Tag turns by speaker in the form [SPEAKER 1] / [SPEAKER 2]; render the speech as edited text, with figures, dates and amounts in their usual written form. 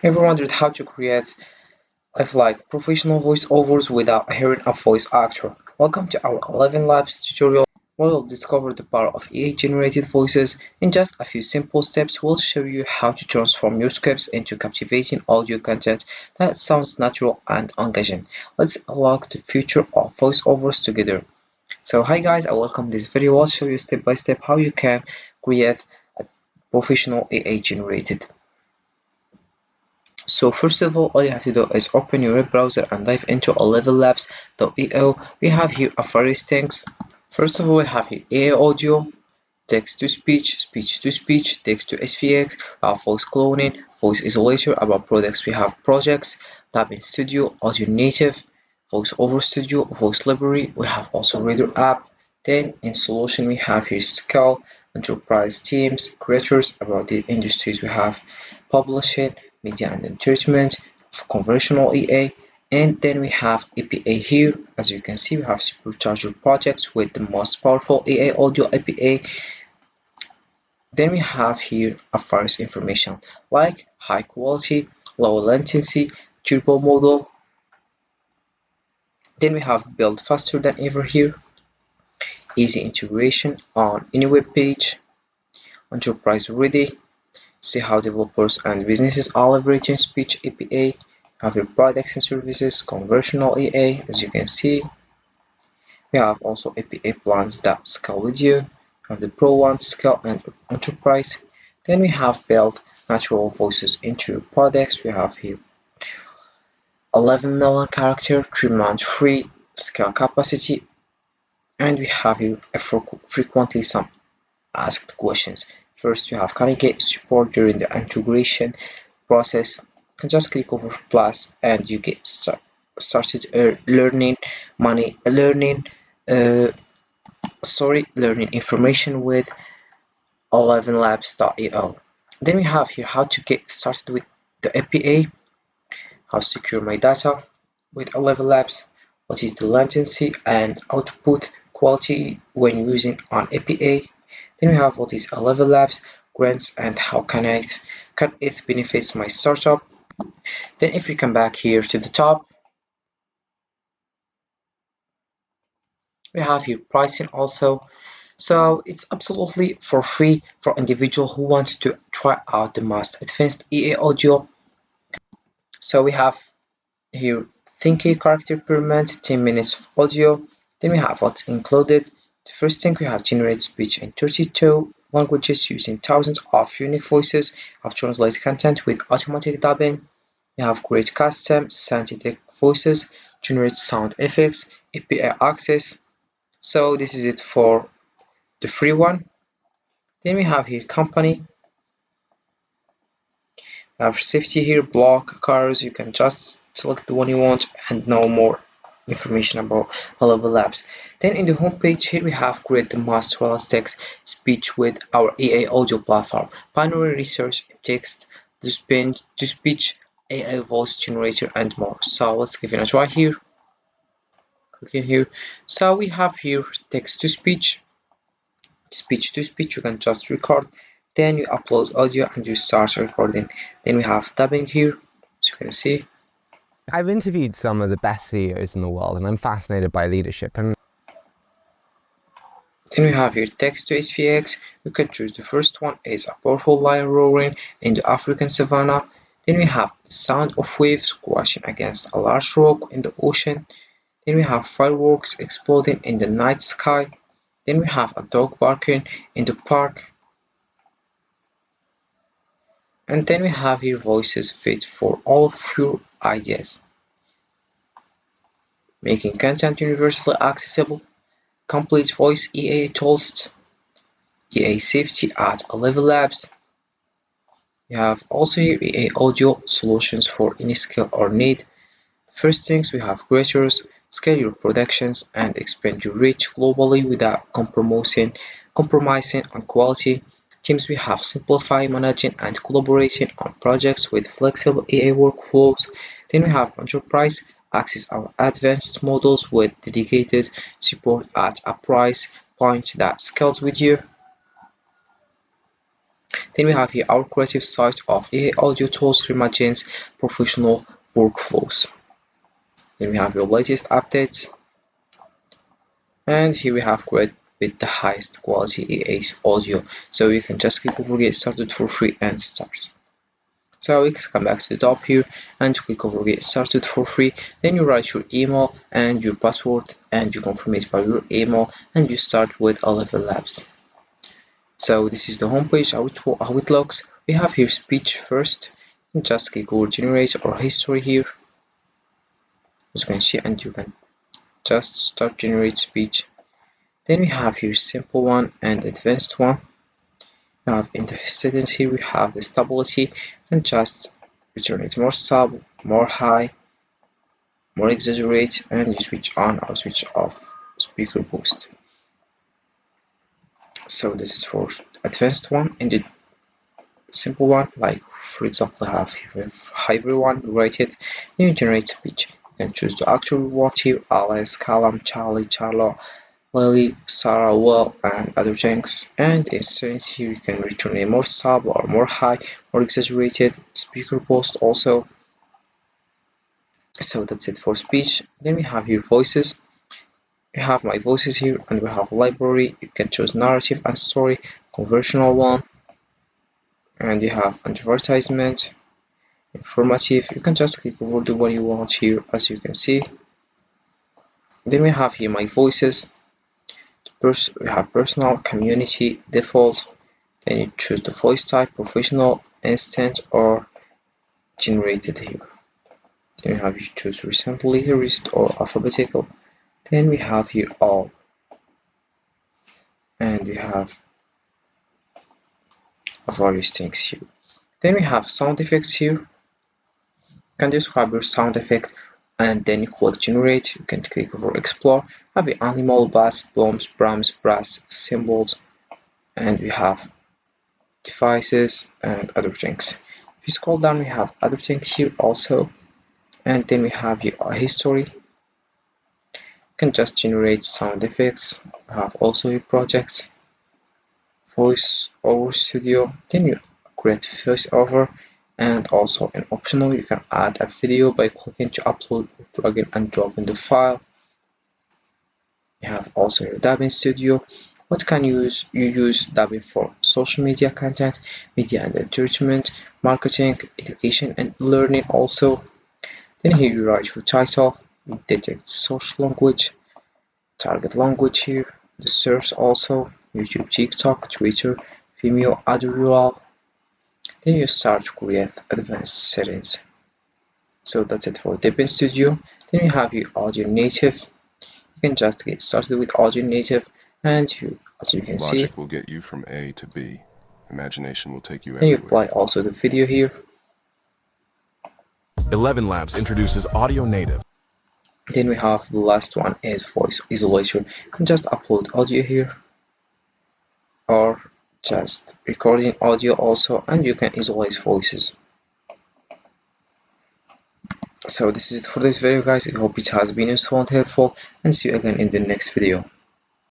[SPEAKER 1] Ever wondered how to create lifelike professional voiceovers without hiring a voice actor? Welcome to our 11 Labs tutorial where we'll discover the power of AI generated voices. In just a few simple steps, we'll show you how to transform your scripts into captivating audio content that sounds natural and engaging. Let's unlock the future of voiceovers together. So hi guys, I welcome this video. I'll show you step by step how you can create a professional AI generated. So first of all you have to do is open your web browser and dive into ElevenLabs.io. We have here a various things. First of all, we have here AI audio, text to speech, speech to speech, text to SVX, voice cloning, voice isolator. About products, we have projects, dubbing studio, audio native, voice over studio, voice library. We have also reader app. Then in solution we have here scale, enterprise teams, creators. About the industries we have publishing, media and entertainment, conversational EA, and then we have APA here. As you can see, we have supercharger projects with the most powerful AI audio APA. Then we have here a various information like high quality, low latency, turbo model. Then we have build faster than ever here, easy integration on any web page, enterprise ready. See how developers and businesses are leveraging speech APA. Have your products and services, conversational EA, as you can see. We have also APA plans that scale with you. We have the Pro one, Scale and Enterprise. Then we have built natural voices into your products. We have here 11 million character, 3-month free, scale capacity, and we have here frequently some asked questions. First, you have can I get support during the integration process? You can just click over plus and you get started learning uh, learning information with ElevenLabs.io. Then we have here how to get started with the APA, how to secure my data with ElevenLabs, what is the latency and output quality when using an APA. Then we have what is ElevenLabs grants and how can it benefits my startup. Then if we come back here to the top, we have here pricing also. So it's absolutely for free for individual who wants to try out the most advanced EA audio. So we have here 10K character per month, 10 minutes of audio. Then we have what's included. The first thing we have generate speech in 32 languages using thousands of unique voices, have translate content with automatic dubbing. We have create custom synthetic voices, generate sound effects, API access. So this is it for the free one. Then we have here company. We have safety here, block cars. You can just select the one you want and know more information about ElevenLabs. Then in the home page here we have create the most realistic speech with our AI audio platform, binary research, text to speech, AI voice generator and more. So let's give it a try here. Click in here. So we have here text to speech, speech to speech. You can just record, then you upload audio and you start recording. Then we have dubbing here, as you can see.
[SPEAKER 2] I've interviewed some of the best CEOs in the world and I'm fascinated by leadership. And
[SPEAKER 1] then we have here text to SVX. You can choose the first one is a powerful lion roaring in the African savanna. Then we have the sound of waves crashing against a large rock in the ocean. Then we have fireworks exploding in the night sky. Then we have a dog barking in the park. And then we have here voices fit for all of your ideas. Making content universally accessible, complete voice EA tools, EA safety at ElevenLabs. You have also here EA audio solutions for any skill or need. First things we have creators, scale your productions and expand your reach globally without compromising on quality. Teams we have simplify managing and collaborating on projects with flexible EA workflows. Then we have enterprise, access our advanced models with dedicated support at a price point that scales with you. Then we have here our creative site of AI audio tools reimagines professional workflows. Then we have your latest updates, and here we have great with the highest quality AI audio. So you can just click over get started for free and start. So we can come back to the top here and click over get started for free. Then you write your email and your password and you confirm it by your email and you start with ElevenLabs. So this is the homepage how it looks. We have here speech first. Just click over generate or history here, as you can see, and you can just start generate speech. Then we have here simple one and advanced one. We have in the settings here we have the stability and just return it more stable, more high, more exaggerate, and you switch on or switch off speaker boost. So this is for advanced one. And the simple one, like for example, I have here everyone write it, then you generate speech. You can choose the actual word here, Alice, Callum, Charlie, Charlo, Lily, Sarah, Will, and other things. And in settings here, you can return a more stable or more high, more exaggerated speaker post also. So that's it for speech. Then we have here voices. We have my voices here, and we have library. You can choose narrative and story, conversational one, and you have advertisement, informative. You can just click over the one you want here, as you can see. Then we have here my voices. We have personal, community, default. Then you choose the voice type, professional, instant, or generated here. Then we have you choose recently released or alphabetical. Then we have here all, and we have various things here. Then we have sound effects here. You can describe your sound effect and then you click generate. You can click over explore. Have the animal, bass, bombs, drums, brass, cymbals, and we have devices and other things. If you scroll down, we have other things here also, and then we have here a history. You can just generate sound effects. We have also your projects, voice over studio. Then you create voice over, and also an optional you can add a video by clicking to upload, drag and drop in the file. You have also your dubbing studio. What can you use dubbing for? Social media content, media and entertainment, marketing, education and learning also. Then here you write your title, you detect source language, target language here, the search also, YouTube, TikTok, Twitter, Vimeo, other URL. Then you start to create advanced settings. So that's it for Dubbing Studio. Then you have your audio native. You can just get started with audio native, and as you can see,
[SPEAKER 3] Logic will get you from A to B. Imagination will take you
[SPEAKER 1] then you apply
[SPEAKER 3] everywhere.
[SPEAKER 1] also the video here.
[SPEAKER 4] ElevenLabs introduces audio native.
[SPEAKER 1] Then we have the last one is voice isolation. You can just upload audio here or just recording audio also, and you can isolate voices. So this is it for this video guys. I hope it has been useful and helpful, and see you again in the next video.